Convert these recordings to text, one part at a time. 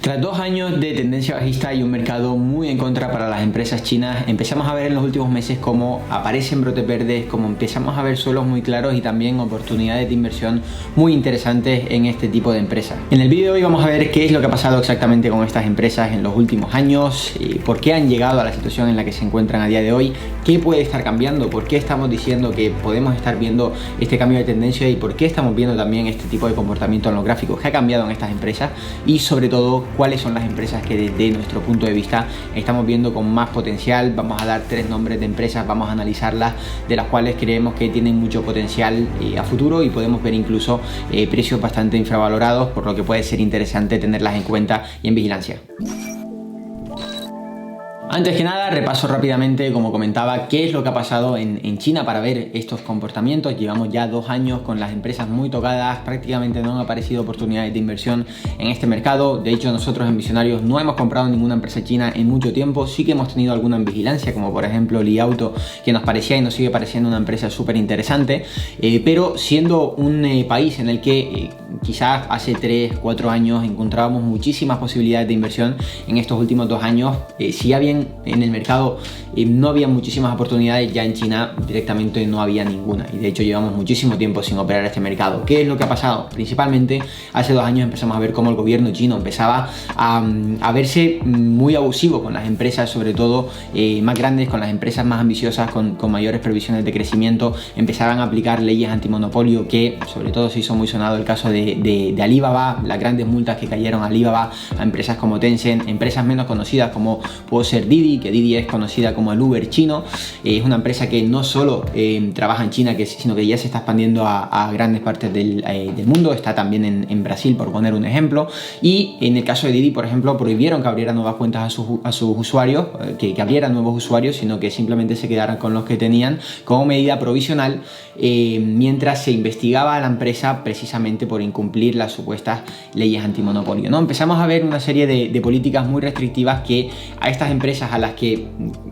Tras 2 años de tendencia bajista y un mercado muy en contra para las empresas chinas, empezamos a ver en los últimos meses cómo aparecen brotes verdes, cómo empezamos a ver suelos muy claros y también oportunidades de inversión muy interesantes en este tipo de empresas. En el vídeo de hoy vamos a ver qué es lo que ha pasado exactamente con estas empresas en los últimos años, por qué han llegado a la situación en la que se encuentran a día de hoy, qué puede estar cambiando, por qué estamos diciendo que podemos estar viendo este cambio de tendencia y por qué estamos viendo también este tipo de comportamiento en los gráficos que ha cambiado en estas empresas y sobre todo cuáles son las empresas que desde nuestro punto de vista estamos viendo con más potencial. Vamos a dar 3 nombres de empresas, vamos a analizarlas, de las cuales creemos que tienen mucho potencial a futuro y podemos ver incluso precios bastante infravalorados, por lo que puede ser interesante tenerlas en cuenta y en vigilancia. Antes que nada, repaso rápidamente, como comentaba, qué es lo que ha pasado en China para ver estos comportamientos. Llevamos ya 2 años con las empresas muy tocadas, prácticamente no han aparecido oportunidades de inversión en este mercado. De hecho, nosotros en Visionarios no hemos comprado ninguna empresa china en mucho tiempo. Sí que hemos tenido alguna en vigilancia, como por ejemplo Li Auto, que nos parecía y nos sigue pareciendo una empresa súper interesante, pero siendo un país en el que quizás hace 3-4 años encontrábamos muchísimas posibilidades de inversión, en estos últimos 2 años sí habían en el mercado no había muchísimas oportunidades. Ya en China directamente no había ninguna y de hecho llevamos muchísimo tiempo sin operar este mercado. ¿Qué es lo que ha pasado? Principalmente hace 2 años empezamos a ver cómo el gobierno chino empezaba a verse muy abusivo con las empresas, sobre todo más grandes, con las empresas más ambiciosas, con mayores previsiones de crecimiento. Empezaban a aplicar leyes antimonopolio, que sobre todo se hizo muy sonado el caso de Alibaba, las grandes multas que cayeron a Alibaba, a empresas como Tencent, empresas menos conocidas como puede ser Didi, que Didi es conocida como el Uber chino. Es una empresa que no solo trabaja en China, sino que ya se está expandiendo a grandes partes del mundo. Está también en Brasil, por poner un ejemplo. Y en el caso de Didi, por ejemplo, prohibieron que abrieran nuevas cuentas a sus usuarios, que abrieran nuevos usuarios, sino que simplemente se quedaran con los que tenían como medida provisional, mientras se investigaba a la empresa precisamente por incumplir las supuestas leyes antimonopolio, ¿no? Empezamos a ver una serie de políticas muy restrictivas que a estas empresas, a las que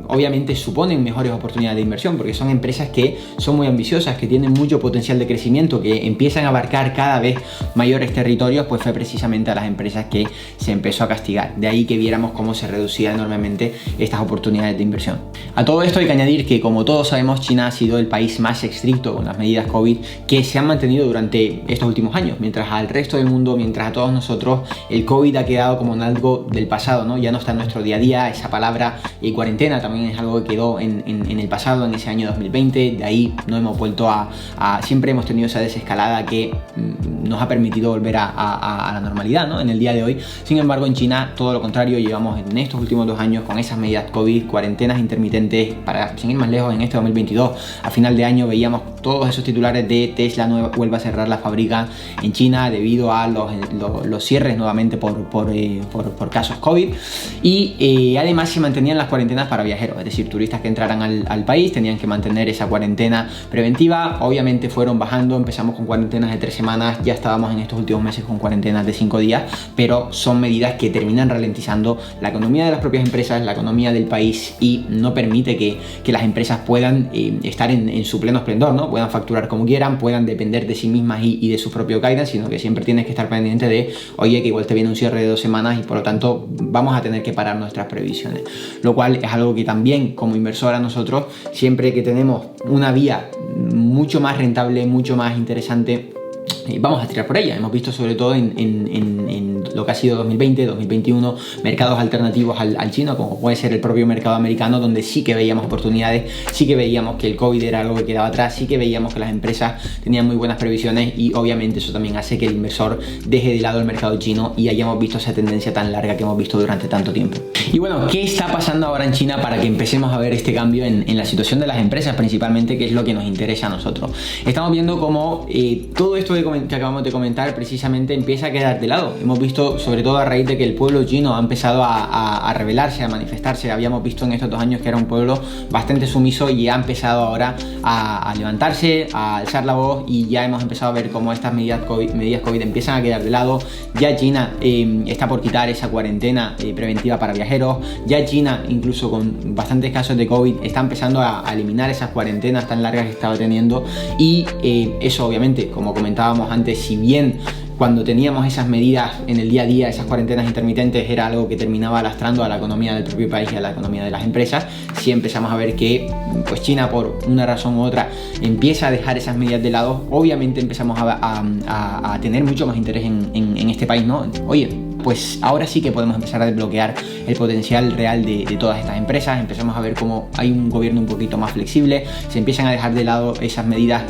obviamente suponen mejores oportunidades de inversión, porque son empresas que son muy ambiciosas, que tienen mucho potencial de crecimiento, que empiezan a abarcar cada vez mayores territorios, pues fue precisamente a las empresas que se empezó a castigar. De ahí que viéramos cómo se reducía enormemente estas oportunidades de inversión. A todo esto hay que añadir que, como todos sabemos, China ha sido el país más estricto con las medidas COVID que se han mantenido durante estos últimos años, mientras al resto del mundo, mientras a todos nosotros, el COVID ha quedado como en algo del pasado, ¿no? Ya no está en nuestro día a día. Esa palabra cuarentena también es algo que quedó en el pasado, en ese año 2020. De ahí no hemos vuelto siempre hemos tenido esa desescalada que nos ha permitido volver a la normalidad, ¿no? En el día de hoy. Sin embargo, en China todo lo contrario. Llevamos en estos últimos 2 años con esas medidas COVID, cuarentenas intermitentes. Para sin ir más lejos, en este 2022, a final de año, veíamos todos esos titulares de Tesla vuelve a cerrar la fábrica en China debido a los cierres nuevamente por casos COVID. Y además se mantenían las cuarentenas para viajeros, es decir, turistas que entraran al país tenían que mantener esa cuarentena preventiva. Obviamente fueron bajando, empezamos con cuarentenas de 3 semanas, ya estábamos en estos últimos meses con cuarentenas de 5 días, pero son medidas que terminan ralentizando la economía de las propias empresas, la economía del país, y no permite que las empresas puedan estar en su pleno esplendor, ¿no? Puedan facturar como quieran, puedan depender de sí mismas y de su propio guidance, sino que siempre tienes que estar pendiente de, oye, que igual te viene un cierre de 2 semanas y por lo tanto vamos a tener que parar nuestras previsiones. Lo cual es algo que también, como inversora, nosotros, siempre que tenemos una vía mucho más rentable, mucho más interesante, vamos a tirar por ella. Hemos visto sobre todo en lo que ha sido 2020, 2021, mercados alternativos al chino, como puede ser el propio mercado americano, donde sí que veíamos oportunidades, sí que veíamos que el COVID era algo que quedaba atrás, sí que veíamos que las empresas tenían muy buenas previsiones, y obviamente eso también hace que el inversor deje de lado el mercado chino y hayamos visto esa tendencia tan larga que hemos visto durante tanto tiempo. Y bueno, ¿qué está pasando ahora en China para que empecemos a ver este cambio en la situación de las empresas, principalmente, que es lo que nos interesa a nosotros? Estamos viendo cómo todo esto que acabamos de comentar precisamente empieza a quedar de lado. Hemos visto, sobre todo a raíz de que el pueblo chino ha empezado a rebelarse, a manifestarse. Habíamos visto en estos 2 años que era un pueblo bastante sumiso y ha empezado ahora a levantarse, a alzar la voz, y ya hemos empezado a ver cómo estas medidas COVID empiezan a quedar de lado. Ya China está por quitar esa cuarentena preventiva para viajeros. Ya China, incluso con bastantes casos de COVID, está empezando a eliminar esas cuarentenas tan largas que estaba teniendo, y eso obviamente, como comentábamos antes, si bien cuando teníamos esas medidas en el día a día, esas cuarentenas intermitentes, era algo que terminaba lastrando a la economía del propio país y a la economía de las empresas. Sí empezamos a ver que pues China, por una razón u otra, empieza a dejar esas medidas de lado. Obviamente empezamos a tener mucho más interés en este país, ¿no? Oye, pues ahora sí que podemos empezar a desbloquear el potencial real de todas estas empresas. Empezamos a ver cómo hay un gobierno un poquito más flexible, se empiezan a dejar de lado esas medidas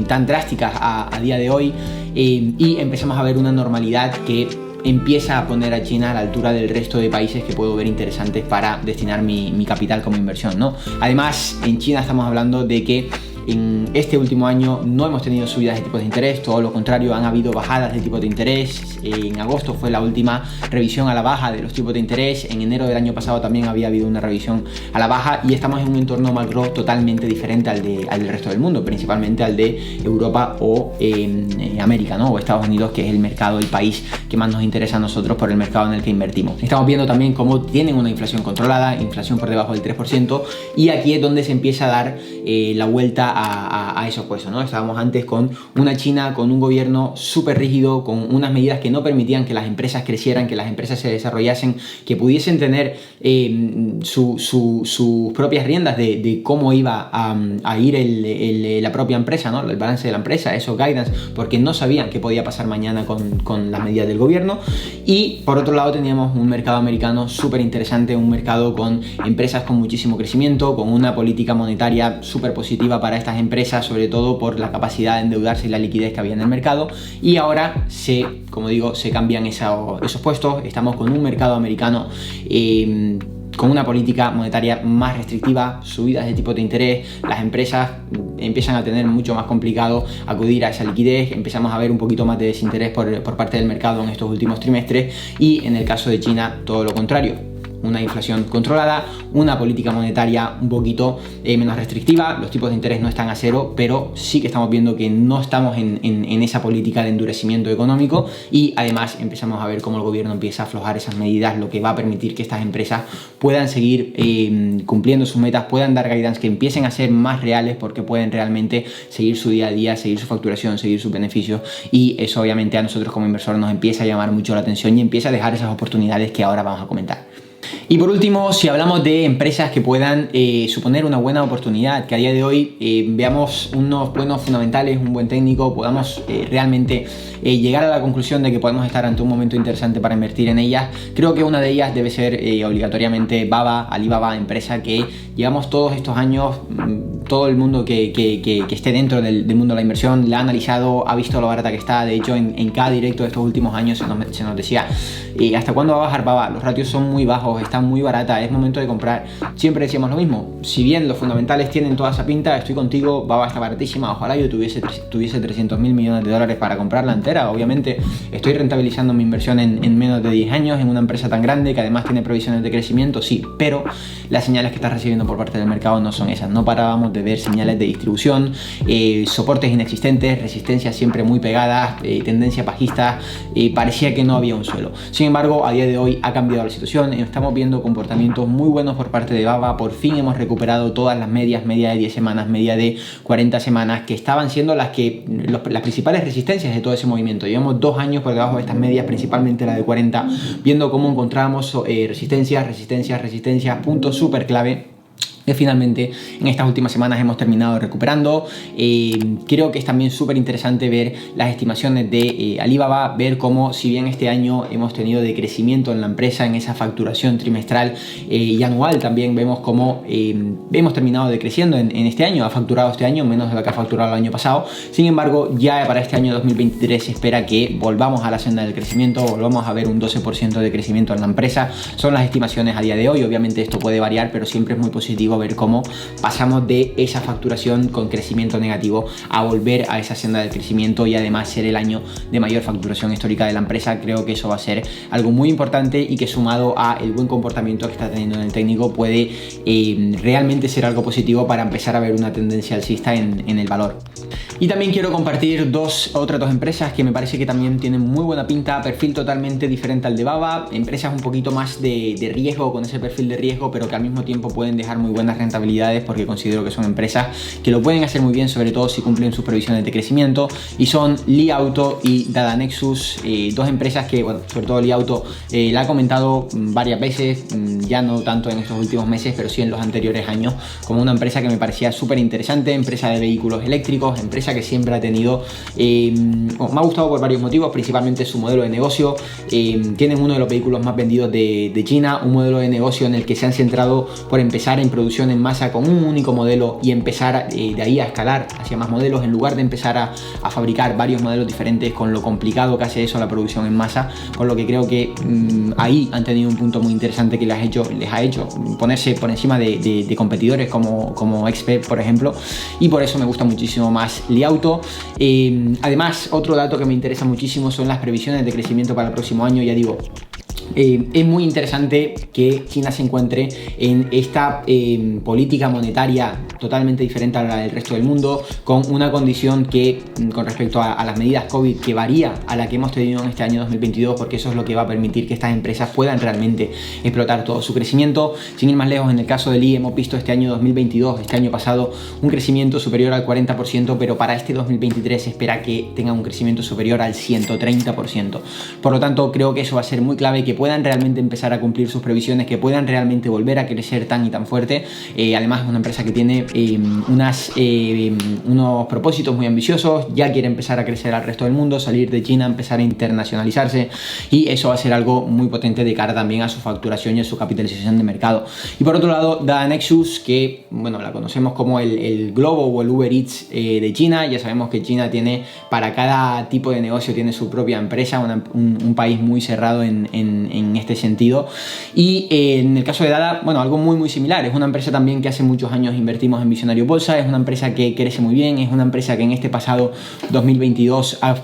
tan drásticas a día de hoy, y empezamos a ver una normalidad que empieza a poner a China a la altura del resto de países que puedo ver interesantes para destinar mi capital como inversión, ¿no? Además, en China estamos hablando de que en este último año no hemos tenido subidas de tipos de interés, todo lo contrario, han habido bajadas de tipos de interés. En agosto fue la última revisión a la baja de los tipos de interés, en enero del año pasado también había habido una revisión a la baja, y estamos en un entorno macro totalmente diferente al del resto del mundo, principalmente al de Europa o América, ¿no? O Estados Unidos, que es el mercado, el país que más nos interesa a nosotros por el mercado en el que invertimos. Estamos viendo también cómo tienen una inflación controlada, inflación por debajo del 3%, y aquí es donde se empieza a dar la vuelta a esos puestos, ¿no? Estábamos antes con una China, con un gobierno súper rígido, con unas medidas que no permitían que las empresas crecieran, que las empresas se desarrollasen, que pudiesen tener sus propias riendas de cómo iba a ir la propia empresa, ¿no? El balance de la empresa, esos guidance, porque no sabían qué podía pasar mañana con las medidas del gobierno. Y por otro lado teníamos un mercado americano súper interesante, un mercado con empresas con muchísimo crecimiento, con una política monetaria súper positiva para estas empresas, sobre todo por la capacidad de endeudarse y la liquidez que había en el mercado. Y ahora como digo, se cambian esos puestos. Estamos con un mercado americano con una política monetaria más restrictiva, subidas de tipos de interés, las empresas empiezan a tener mucho más complicado acudir a esa liquidez, empezamos a ver un poquito más de desinterés por parte del mercado en estos últimos trimestres, y en el caso de China todo lo contrario. Una inflación controlada, una política monetaria un poquito menos restrictiva, los tipos de interés no están a cero, pero sí que estamos viendo que no estamos en esa política de endurecimiento económico, y además empezamos a ver cómo el gobierno empieza a aflojar esas medidas, lo que va a permitir que estas empresas puedan seguir cumpliendo sus metas, puedan dar guidance que empiecen a ser más reales, porque pueden realmente seguir su día a día, seguir su facturación, seguir sus beneficios, y eso obviamente a nosotros como inversores nos empieza a llamar mucho la atención y empieza a dejar esas oportunidades que ahora vamos a comentar. Y por último, si hablamos de empresas que puedan suponer una buena oportunidad, que a día de hoy veamos unos buenos fundamentales, un buen técnico, podamos realmente llegar a la conclusión de que podemos estar ante un momento interesante para invertir en ellas, creo que una de ellas debe ser obligatoriamente Alibaba, empresa que llevamos todos estos años, todo el mundo que esté dentro del mundo de la inversión la ha analizado, ha visto lo barata que está. De hecho, en cada directo de estos últimos años se nos decía ¿hasta cuándo va a bajar Baba? Los ratios son muy bajos, está muy barata, es momento de comprar. Siempre decíamos lo mismo, si bien los fundamentales tienen toda esa pinta, estoy contigo, Baba está baratísima, ojalá yo tuviese 300.000 millones de dólares para comprarla entera. Obviamente estoy rentabilizando mi inversión en menos de 10 años en una empresa tan grande que además tiene previsiones de crecimiento, sí, pero las señales que estás recibiendo por parte del mercado no son esas. No parábamos de ver señales de distribución, soportes inexistentes, resistencias siempre muy pegadas, tendencia bajista, parecía que no había un suelo. Sin embargo, a día de hoy ha cambiado la situación, estamos viendo comportamientos muy buenos por parte de Baba. Por fin hemos recuperado todas las medias, media de 10 semanas, media de 40 semanas, que estaban siendo las principales resistencias de todo ese movimiento. Llevamos 2 años por debajo de estas medias, principalmente la de 40, viendo cómo encontramos resistencias, puntos súper clave que finalmente en estas últimas semanas hemos terminado recuperando. Creo que es también súper interesante ver las estimaciones de Alibaba, ver cómo, si bien este año hemos tenido de crecimiento en la empresa, en esa facturación trimestral y anual, también vemos cómo hemos terminado decreciendo en este año. Ha facturado este año menos de lo que ha facturado el año pasado. Sin embargo, ya para este año 2023 se espera que volvamos a la senda del crecimiento, volvamos a ver un 12% de crecimiento en la empresa. Son las estimaciones a día de hoy. Obviamente esto puede variar, pero siempre es muy positivo ver cómo pasamos de esa facturación con crecimiento negativo a volver a esa senda del crecimiento, y además ser el año de mayor facturación histórica de la empresa. Creo que eso va a ser algo muy importante y que, sumado a el buen comportamiento que está teniendo en el técnico, puede realmente ser algo positivo para empezar a ver una tendencia alcista en el valor. Y también quiero compartir otras dos empresas que me parece que también tienen muy buena pinta, perfil totalmente diferente al de Baba, empresas un poquito más de riesgo, con ese perfil de riesgo, pero que al mismo tiempo pueden dejar muy buenas rentabilidades, porque considero que son empresas que lo pueden hacer muy bien, sobre todo si cumplen sus previsiones de crecimiento, y son Li Auto y Dada Nexus, dos empresas que, bueno, sobre todo Li Auto la he comentado varias veces, ya no tanto en estos últimos meses, pero sí en los anteriores años, como una empresa que me parecía súper interesante, empresa de vehículos eléctricos, empresa que siempre ha tenido, me ha gustado por varios motivos, principalmente su modelo de negocio. Tienen uno de los vehículos más vendidos de China, un modelo de negocio en el que se han centrado por empezar en producción en masa con un único modelo y empezar de ahí a escalar hacia más modelos, en lugar de empezar a fabricar varios modelos diferentes, con lo complicado que hace eso la producción en masa, por lo que creo que ahí han tenido un punto muy interesante que les ha hecho ponerse por encima de competidores como XPeng, por ejemplo, y por eso me gusta muchísimo más Li Auto. Además, otro dato que me interesa muchísimo son las previsiones de crecimiento para el próximo año. Ya digo, es muy interesante que China se encuentre en esta política monetaria totalmente diferente a la del resto del mundo, con una condición que, con respecto a las medidas COVID, que varía a la que hemos tenido en este año 2022, porque eso es lo que va a permitir que estas empresas puedan realmente explotar todo su crecimiento. Sin ir más lejos, en el caso de Li hemos visto este año 2022, este año pasado, un crecimiento superior al 40%, pero para este 2023 se espera que tenga un crecimiento superior al 130%. Por lo tanto, creo que eso va a ser muy clave, que puedan realmente empezar a cumplir sus previsiones, que puedan realmente volver a crecer tan y tan fuerte. Además, es una empresa que tiene unos propósitos muy ambiciosos, ya quiere empezar a crecer al resto del mundo, salir de China, empezar a internacionalizarse, y eso va a ser algo muy potente de cara también a su facturación y a su capitalización de mercado. Y por otro lado, Dada Nexus, que bueno, la conocemos como el Globo o el Uber Eats de China. Ya sabemos que China tiene, para cada tipo de negocio tiene su propia empresa, un país muy cerrado en este sentido. Y en el caso de Dada, bueno, algo muy similar. Es una empresa también que hace muchos años invertimos en Visionario Bolsa, es una empresa que crece muy bien, es una empresa que en este pasado 2022 ha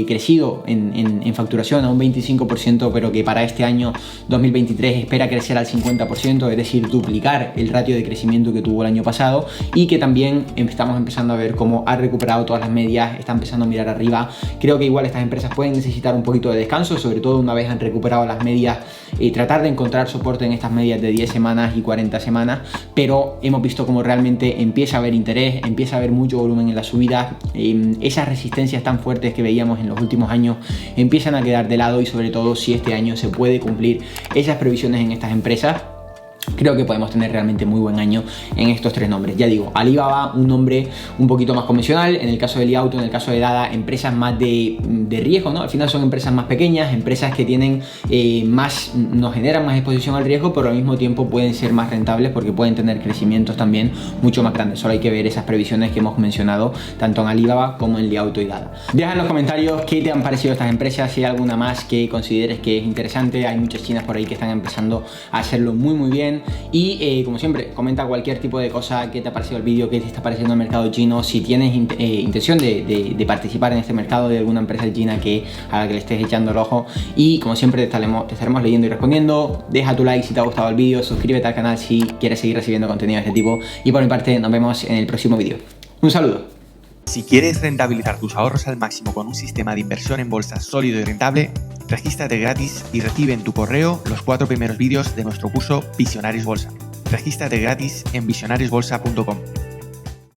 crecido en facturación a un 25%, pero que para este año 2023 espera crecer al 50%, es decir, duplicar el ratio de crecimiento que tuvo el año pasado, y que también estamos empezando a ver cómo ha recuperado todas las medias, está empezando a mirar arriba. Creo que igual estas empresas pueden necesitar un poquito de descanso, sobre todo una vez han recuperado las medias, tratar de encontrar soporte en estas medias de 10 semanas y 40 semanas, pero hemos visto como realmente empieza a haber interés, empieza a haber mucho volumen en la subida. Esas resistencias tan fuertes que veíamos en los últimos años empiezan a quedar de lado, y sobre todo si este año se puede cumplir esas previsiones en estas empresas, creo que podemos tener realmente muy buen año en estos tres nombres. Ya digo, Alibaba, un nombre un poquito más convencional, en el caso de Li Auto, en el caso de Dada, empresas más de riesgo, ¿no? Al final son empresas más pequeñas, empresas que tienen nos generan más exposición al riesgo, pero al mismo tiempo pueden ser más rentables porque pueden tener crecimientos también mucho más grandes. Solo hay que ver esas previsiones que hemos mencionado tanto en Alibaba como en Li Auto y Dada. Deja en los comentarios qué te han parecido estas empresas, si hay alguna más que consideres que es interesante. Hay muchas chinas por ahí que están empezando a hacerlo muy bien. Y como siempre, comenta cualquier tipo de cosa, qué te ha parecido el vídeo, qué te está pareciendo el mercado chino, si tienes intención de participar en este mercado de alguna empresa china a la que le estés echando el ojo. Y como siempre te estaremos leyendo y respondiendo. Deja tu like si te ha gustado el vídeo, suscríbete al canal si quieres seguir recibiendo contenido de este tipo, y por mi parte nos vemos en el próximo vídeo. Un saludo. Si quieres rentabilizar tus ahorros al máximo con un sistema de inversión en bolsa sólido y rentable, regístrate gratis y recibe en tu correo los 4 primeros vídeos de nuestro curso Visionarios Bolsa. Regístrate gratis en visionariosbolsa.com.